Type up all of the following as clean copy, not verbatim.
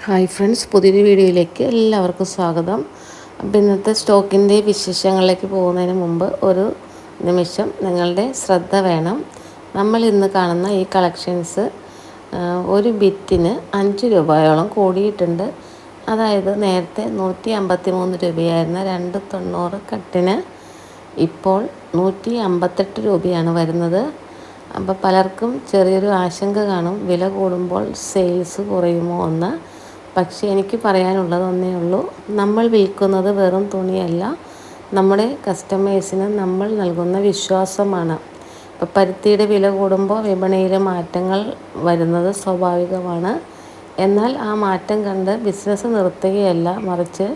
Hi friends, പുതിയൊരു വീഡിയോയിലേക്ക് എല്ലാവർക്കും സ്വാഗതം. അപ്പോൾ ഇന്നത്തെ സ്റ്റോക്കിൻ്റെ വിശേഷങ്ങളിലേക്ക് പോകുന്നതിന് മുമ്പ് ഒരു നിമിഷം നിങ്ങളുടെ ശ്രദ്ധ വേണം. നമ്മൾ ഇന്ന് കാണുന്ന ഈ കളക്ഷൻസ് ഒരു ബിറ്റിന് 5 രൂപയോളം കൂടിയിട്ടുണ്ട്. അതായത് നേരത്തെ 153 രൂപയായിരുന്ന 290 കട്ടിന് ഇപ്പോൾ 158 രൂപയാണ് വരുന്നത്. അപ്പോൾ പലർക്കും ചെറിയൊരു ആശങ്ക കാണും, വില കൂടുമ്പോൾ സെയിൽസ് കുറയുമോ എന്ന്. പക്ഷേ എനിക്ക് പറയാനുള്ളത് ഒന്നേ ഉള്ളൂ, നമ്മൾ വിൽക്കുന്നത് വെറും തുണിയല്ല, നമ്മുടെ കസ്റ്റമേഴ്സിന് നമ്മൾ നൽകുന്ന വിശ്വാസമാണ്. ഇപ്പോൾ പരുത്തിയുടെ വില കൂടുമ്പോൾ വിപണിയിൽ മാറ്റങ്ങൾ വരുന്നത് സ്വാഭാവികമാണ്. എന്നാൽ ആ മാറ്റം കണ്ട് ബിസിനസ് നിർത്തുകയല്ല, മറിച്ച്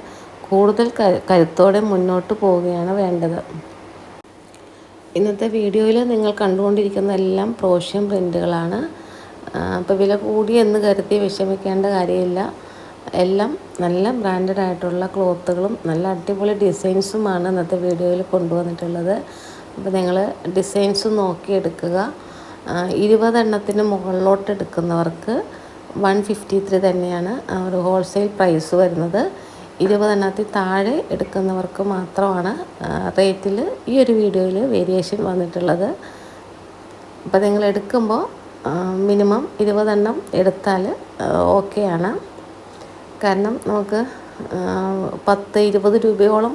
കൂടുതൽ കരുത്തോടെ മുന്നോട്ട് പോവുകയാണ് വേണ്ടത്. ഇന്നത്തെ വീഡിയോയിൽ നിങ്ങൾ കണ്ടുകൊണ്ടിരിക്കുന്ന എല്ലാം പ്രോഷ്യൻ പ്രിൻ്റുകളാണ്. അപ്പോൾ വില കൂടി എന്ന് കരുതി വിഷമിക്കേണ്ട കാര്യമില്ല. എല്ലാം നല്ല ബ്രാൻഡഡ് ആയിട്ടുള്ള ക്ലോത്തുകളും നല്ല അടിപൊളി ഡിസൈൻസുമാണ് ഇന്നത്തെ വീഡിയോയിൽ കൊണ്ടുവന്നിട്ടുള്ളത്. അപ്പോൾ നിങ്ങൾ ഡിസൈൻസ് നോക്കിയെടുക്കുക. 20 എണ്ണത്തിന് മുകളിലോട്ട് എടുക്കുന്നവർക്ക് 153 തന്നെയാണ് ഒരു ഹോൾസെയിൽ പ്രൈസ് വരുന്നത്. 20 എണ്ണത്തിൽ താഴെ എടുക്കുന്നവർക്ക് മാത്രമാണ് റേറ്റിൽ ഈ ഒരു വീഡിയോയിൽ വേരിയേഷൻ വന്നിട്ടുള്ളത്. അപ്പോൾ നിങ്ങൾ എടുക്കുമ്പോൾ മിനിമം 20 എണ്ണം എടുത്താൽ ഓക്കെയാണ്. കാരണം നമുക്ക് 10-20 രൂപയോളം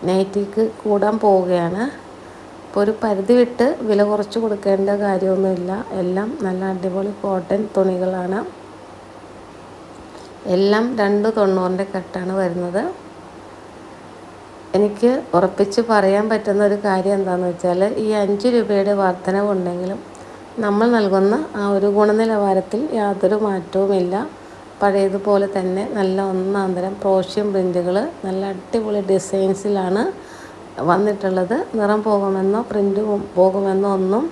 നൈറ്റിക്ക് കൂടാൻ പോവുകയാണ്. ഇപ്പോൾ ഒരു പരിധി വിട്ട് വില കുറച്ച് കൊടുക്കേണ്ട കാര്യമൊന്നുമില്ല. എല്ലാം നല്ല അടിപൊളി കോട്ടൺ തുണികളാണ്. എല്ലാം 290 കട്ടാണ് വരുന്നത്. എനിക്ക് ഉറപ്പിച്ച് പറയാൻ പറ്റുന്ന ഒരു കാര്യം എന്താണെന്ന് വെച്ചാൽ, ഈ 5 രൂപയുടെ വർധനവുണ്ടെങ്കിലും നമ്മൾ നൽകുന്ന ആ ഒരു ഗുണനിലവാരത്തിൽ യാതൊരു മാറ്റവുമില്ല. പഴയതുപോലെ തന്നെ നല്ല ഒന്നാന്തരം പ്രോഷ്യൻ പ്രിൻ്റുകൾ നല്ല അടിപൊളി ഡിസൈൻസിലാണ് വന്നിട്ടുള്ളത്. നിറം പോകുമെന്നോ പ്രിൻ്റ് പോകുമെന്നോ ഒന്നും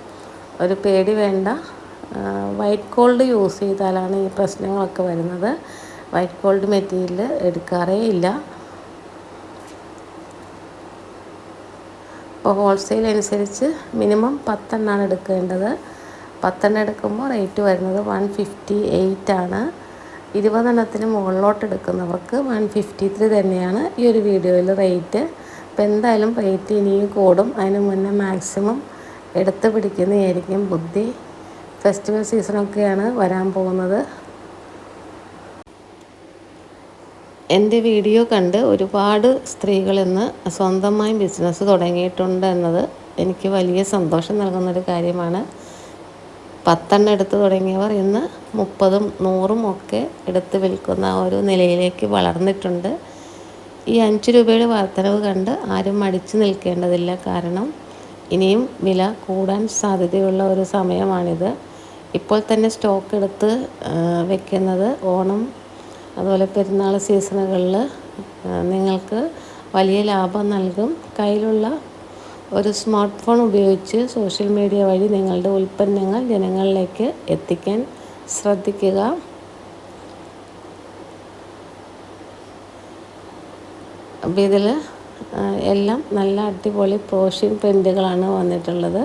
ഒരു പേടി വേണ്ട. വൈറ്റ് ഗോൾഡ് യൂസ് ചെയ്താലാണ് ഈ പ്രശ്നങ്ങളൊക്കെ വരുന്നത്. വൈറ്റ് ഗോൾഡ് മെറ്റീരിയൽ എടുക്കാറേ ഇല്ല. ഇപ്പോൾ ഹോൾസെയിൽ അനുസരിച്ച് മിനിമം 10 എണ്ണമാണ് എടുക്കേണ്ടത്. 10 എണ്ണം എടുക്കുമ്പോൾ റേറ്റ് വരുന്നത് 158 ആണ്. 20 എണ്ണത്തിന് മുകളിലോട്ട് എടുക്കുന്നവർക്ക് 153 തന്നെയാണ് ഈ ഒരു വീഡിയോയിൽ റേറ്റ്. അപ്പോൾ എന്തായാലും റേറ്റ് ഇനിയും കൂടും. അതിന് മുന്നേ മാക്സിമം എടുത്ത് പിടിക്കുന്നതായിരിക്കും ബുദ്ധി. ഫെസ്റ്റിവൽ സീസണൊക്കെയാണ് വരാൻ പോകുന്നത്. എൻ്റെ വീഡിയോ കണ്ട് ഒരുപാട് സ്ത്രീകൾ ഇന്ന് സ്വന്തമായി ബിസിനസ് തുടങ്ങിയിട്ടുണ്ട് എന്നത് എനിക്ക് വലിയ സന്തോഷം നൽകുന്നൊരു കാര്യമാണ്. 10 എണ്ണം എടുത്ത് തുടങ്ങിയവർ ഇന്ന് 30ഉം 100ഉം ഒക്കെ എടുത്ത് വിൽക്കുന്ന ഒരു നിലയിലേക്ക് വളർന്നിട്ടുണ്ട്. ഈ 5 രൂപയുടെ വർധനവ് കണ്ട് ആരും മടിച്ചു നിൽക്കേണ്ടതില്ല. കാരണം ഇനിയും വില കൂടാൻ സാധ്യതയുള്ള ഒരു സമയമാണിത്. ഇപ്പോൾ തന്നെ സ്റ്റോക്ക് എടുത്ത് വെക്കുന്നത് ഓണം അതുപോലെ പെരുന്നാൾ സീസണുകളിൽ നിങ്ങൾക്ക് വലിയ ലാഭം നൽകും. കയ്യിലുള്ള ഒരു സ്മാർട്ട് ഫോൺ ഉപയോഗിച്ച് സോഷ്യൽ മീഡിയ വഴി നിങ്ങളുടെ ഉൽപ്പന്നങ്ങൾ ജനങ്ങളിലേക്ക് എത്തിക്കാൻ ശ്രദ്ധിക്കുക. അപ്പോൾ ഇതിൽ എല്ലാം നല്ല അടിപൊളി പ്രോഷ്യൻ പ്രിൻ്റുകളാണ് വന്നിട്ടുള്ളത്.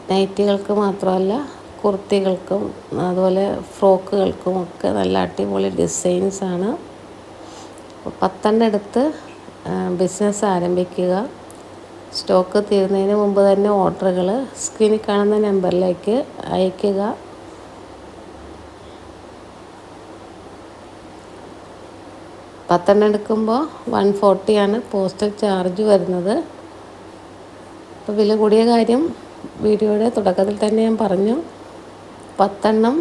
നൈറ്റികൾക്ക് മാത്രമല്ല, കുർത്തികൾക്കും അതുപോലെ ഫ്രോക്കുകൾക്കും ഒക്കെ നല്ല അടിപൊളി ഡിസൈൻസാണ്. 10 എണ്ണം എടുത്ത് ബിസിനസ് ആരംഭിക്കുക. സ്റ്റോക്ക് തീരുന്നതിന് മുമ്പ് തന്നെ ഓർഡറുകൾ സ്ക്രീനിൽ കാണുന്ന നമ്പറിലേക്ക് അയയ്ക്കുക. പത്തെണ്ണം എടുക്കുമ്പോൾ 140 ആണ് പോസ്റ്റൽ ചാർജ് വരുന്നത്. അപ്പോൾ വില കൂടിയ കാര്യം വീഡിയോയുടെ തുടക്കത്തിൽ തന്നെ ഞാൻ പറഞ്ഞു. 10 എണ്ണം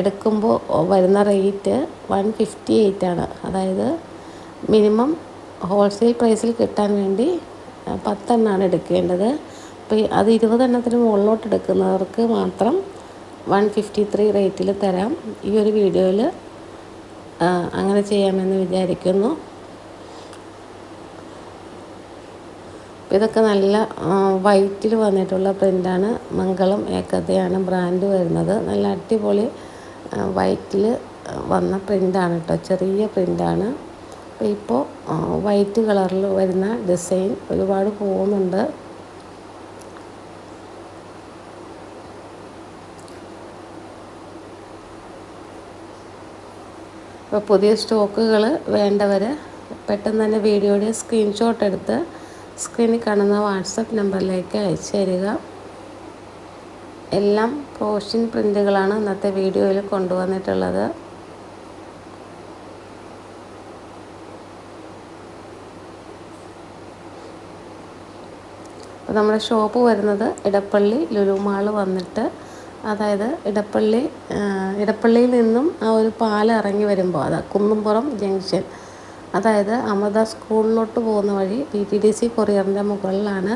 എടുക്കുമ്പോൾ വരുന്ന റേറ്റ് 158 ആണ്. അതായത് മിനിമം ഹോൾസെയിൽ പ്രൈസിൽ കിട്ടാൻ വേണ്ടി 10 എണ്ണമാണ് എടുക്കേണ്ടത്. അപ്പോൾ അത് 20 എണ്ണത്തിന് മുകളിലോട്ട് എടുക്കുന്നവർക്ക് മാത്രം 153 റേറ്റിൽ തരാം. ഈ ഒരു വീഡിയോയിൽ അങ്ങനെ ചെയ്യാമെന്ന് വിചാരിക്കുന്നു. ഇതൊക്കെ നല്ല വൈറ്റിൽ വന്നിട്ടുള്ള പ്രിൻ്റാണ്. മംഗളം ഏകതയാണ് ബ്രാൻഡ് വരുന്നത്. നല്ല അടിപൊളി വൈറ്റിൽ വന്ന പ്രിൻ്റാണ് കേട്ടോ, ചെറിയ പ്രിൻ്റാണ്. അപ്പോൾ ഇപ്പോൾ വൈറ്റ് കളറിൽ വരുന്ന ഡിസൈൻ ഒരുപാട് പോകുന്നുണ്ട്. അപ്പോൾ പുതിയ സ്റ്റോക്കുകൾ വേണ്ടവർ പെട്ടെന്ന് തന്നെ വീഡിയോയുടെ സ്ക്രീൻഷോട്ട് എടുത്ത് സ്ക്രീനിൽ കാണുന്ന വാട്സപ്പ് നമ്പറിലേക്ക് അയച്ചു തരിക. എല്ലാം പോർഷൻ പ്രിൻ്റുകളാണ് ഇന്നത്തെ വീഡിയോയിൽ കൊണ്ടുവന്നിട്ടുള്ളത്. അപ്പോൾ നമ്മുടെ ഷോപ്പ് വരുന്നത് ഇടപ്പള്ളി ലുലു മാൾ വന്നിട്ട്, അതായത് ഇടപ്പള്ളിയിൽ നിന്നും ആ ഒരു പാലം ഇറങ്ങി വരുമ്പോൾ അതാ കുന്നുംപുറം ജംഗ്ഷൻ, അതായത് അമൃത സ്കൂളിലോട്ട് പോകുന്ന വഴി DTDC കൊറിയറിൻ്റെ മുകളിലാണ്.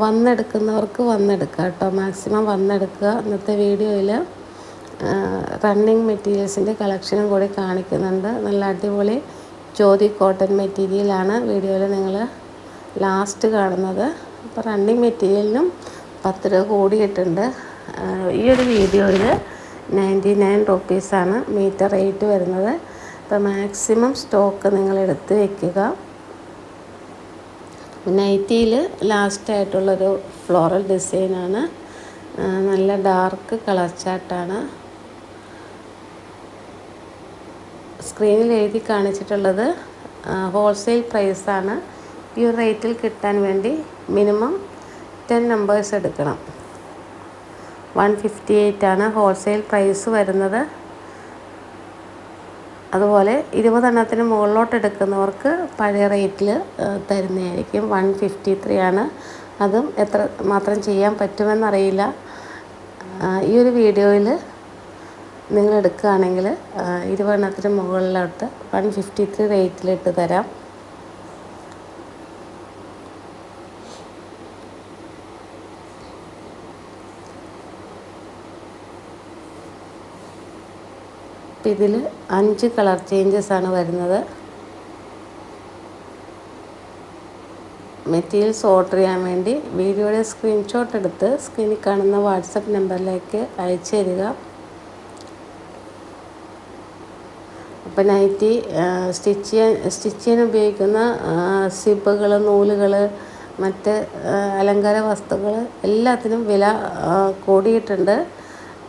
വന്നെടുക്കുന്നവർക്ക് വന്നെടുക്കുക കേട്ടോ, മാക്സിമം വന്നെടുക്കുക. ഇന്നത്തെ വീഡിയോയിൽ റണ്ണിങ് മെറ്റീരിയൽസിൻ്റെ കളക്ഷനും കൂടി കാണിക്കുന്നുണ്ട്. നല്ല അടിപൊളി ജ്യോതി കോട്ടൺ മെറ്റീരിയലാണ് വീഡിയോയിൽ നിങ്ങൾ ലാസ്റ്റ് കാണുന്നത്. അപ്പോൾ റണ്ണിങ് മെറ്റീരിയലിനും 10 രൂപ കൂടിയിട്ടുണ്ട്. ഈ ഒരു വീഡിയോയിൽ 99 റുപ്പീസാണ് മീറ്റർ റേറ്റ് വരുന്നത്. അപ്പോൾ മാക്സിമം സ്റ്റോക്ക് നിങ്ങൾ എടുത്ത് വയ്ക്കുക. നൈറ്റിയിൽ ലാസ്റ്റായിട്ടുള്ളൊരു ഫ്ലോറൽ ഡിസൈനാണ്, നല്ല ഡാർക്ക് കളർ ചാർട്ടാണ്. സ്ക്രീനിൽ എഴുതി കാണിച്ചിട്ടുള്ളത് ഹോൾസെയിൽ പ്രൈസാണ്. ഈ ഒരു റേറ്റിൽ കിട്ടാൻ വേണ്ടി മിനിമം 10 നമ്പേഴ്സ് എടുക്കണം. 158 ആണ് ഹോൾസെയിൽ പ്രൈസ് വരുന്നത്. അതുപോലെ 20 എണ്ണത്തിന് മുകളിലോട്ട് എടുക്കുന്നവർക്ക് പഴയ റേറ്റിൽ തരുന്നതായിരിക്കും. 153 ആണ്. അതും എത്ര മാത്രം ചെയ്യാൻ പറ്റുമെന്നറിയില്ല. ഈ ഒരു വീഡിയോയിൽ നിങ്ങൾ എടുക്കുകയാണെങ്കിൽ 20 എണ്ണത്തിന് മുകളിലോട്ട് 153 റേറ്റിലിട്ട് തരാം. ഇതിൽ 5 കളർ ചേഞ്ചസ് ആണ് വരുന്നത്. മെറ്റീരിയൽസ് ഓർഡർ ചെയ്യാൻ വേണ്ടി വീഡിയോയുടെ സ്ക്രീൻഷോട്ട് എടുത്ത് സ്ക്രീനിൽ കാണുന്ന വാട്സപ്പ് നമ്പറിലേക്ക് അയച്ചു തരിക. അപ്പോൾ നൈറ്റി സ്റ്റിച്ച് ചെയ്യാൻ ഉപയോഗിക്കുന്ന സിബുകൾ, നൂലുകൾ, മറ്റ് അലങ്കാര വസ്തുക്കൾ എല്ലാത്തിനും വില കൂടിയിട്ടുണ്ട്.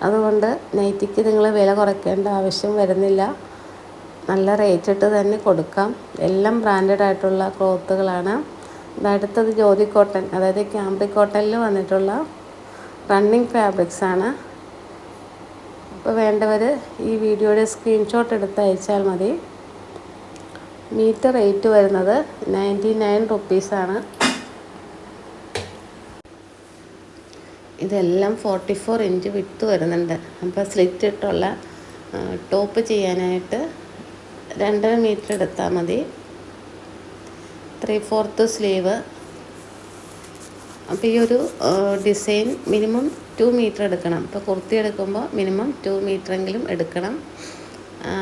അതുകൊണ്ട് നൈറ്റിക്ക് നിങ്ങൾ വില കുറയ്ക്കേണ്ട ആവശ്യം വരുന്നില്ല. നല്ല റേറ്റ് ഇട്ട് തന്നെ കൊടുക്കാം. എല്ലാം ബ്രാൻഡഡ് ആയിട്ടുള്ള ക്ലോത്തുകളാണ്. അടുത്തത് ജ്യോതി കോട്ടൺ, അതായത് ക്യാമ്പ്രി കോട്ടണിൽ വന്നിട്ടുള്ള റണ്ണിങ് ഫാബ്രിക്സ് ആണ്. അപ്പോൾ വേണ്ടവർ ഈ വീഡിയോയുടെ സ്ക്രീൻഷോട്ട് എടുത്ത് അയച്ചാൽ മതി. മീറ്റർ റേറ്റ് വരുന്നത് 99 റുപ്പീസാണ്. ഇതെല്ലാം 44 ഇഞ്ച് വിട്ട് വരുന്നുണ്ട്. അപ്പോൾ സ്ലിറ്റ് ഇട്ടുള്ള ടോപ്പ് ചെയ്യാനായിട്ട് 2.5 മീറ്റർ എടുത്താൽ മതി. 3/4 സ്ലീവ്. അപ്പോൾ ഈ ഒരു ഡിസൈൻ മിനിമം 2 മീറ്റർ എടുക്കണം. ഇപ്പോൾ കുർത്തി എടുക്കുമ്പോൾ മിനിമം 2 മീറ്ററെങ്കിലും എടുക്കണം.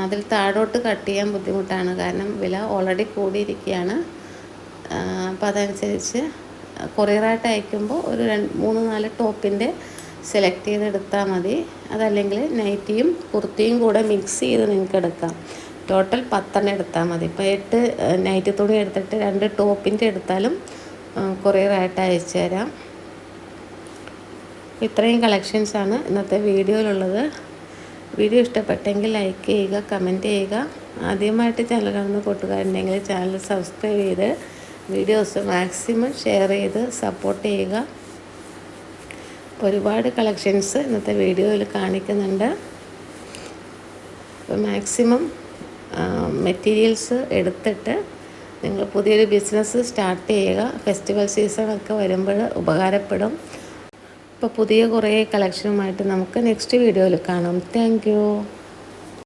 അതിൽ താഴോട്ട് കട്ട് ചെയ്യാൻ ബുദ്ധിമുട്ടാണ്, കാരണം വില ഓൾറെഡി കൂടിയിരിക്കുകയാണ്. അപ്പോൾ അതനുസരിച്ച് കൊറിയറായിട്ട് അയക്കുമ്പോൾ ഒരു 3-4 ടോപ്പിൻ്റെ സെലക്ട് ചെയ്തെടുത്താൽ മതി. അതല്ലെങ്കിൽ നൈറ്റിയും കുർത്തിയും കൂടെ മിക്സ് ചെയ്ത് നിങ്ങൾക്ക് എടുക്കാം. ടോട്ടൽ 10 എടുത്താൽ മതി. ഇപ്പോൾ 8 നൈറ്റി തുണി എടുത്തിട്ട് 2 ടോപ്പിൻ്റെ എടുത്താലും കൊറിയറായിട്ട് അയച്ചു തരാം. ഇത്രയും കളക്ഷൻസാണ് ഇന്നത്തെ വീഡിയോയിലുള്ളത്. വീഡിയോ ഇഷ്ടപ്പെട്ടെങ്കിൽ ലൈക്ക് ചെയ്യുക, കമൻറ്റ് ചെയ്യുക. ആദ്യമായിട്ട് ചാനൽ കാണുന്ന കൂട്ടുകാരുണ്ടെങ്കിൽ ചാനൽ സബ്സ്ക്രൈബ് ചെയ്ത് വീഡിയോസ് മാക്സിമം ഷെയർ ചെയ്ത് സപ്പോർട്ട് ചെയ്യുക. ഒരുപാട് കളക്ഷൻസ് ഇന്നത്തെ വീഡിയോയിൽ കാണിക്കുന്നുണ്ട്. അപ്പോൾ മാക്സിമം മെറ്റീരിയൽസ് എടുത്തിട്ട് നിങ്ങൾ പുതിയൊരു ബിസിനസ് സ്റ്റാർട്ട് ചെയ്യുക. ഫെസ്റ്റിവൽ സീസണൊക്കെ വരുമ്പോൾ ഉപകാരപ്പെടും. അപ്പോൾ പുതിയ കുറേ കളക്ഷനുമായിട്ട് നമുക്ക് നെക്സ്റ്റ് വീഡിയോയിൽ കാണാം. Thank you.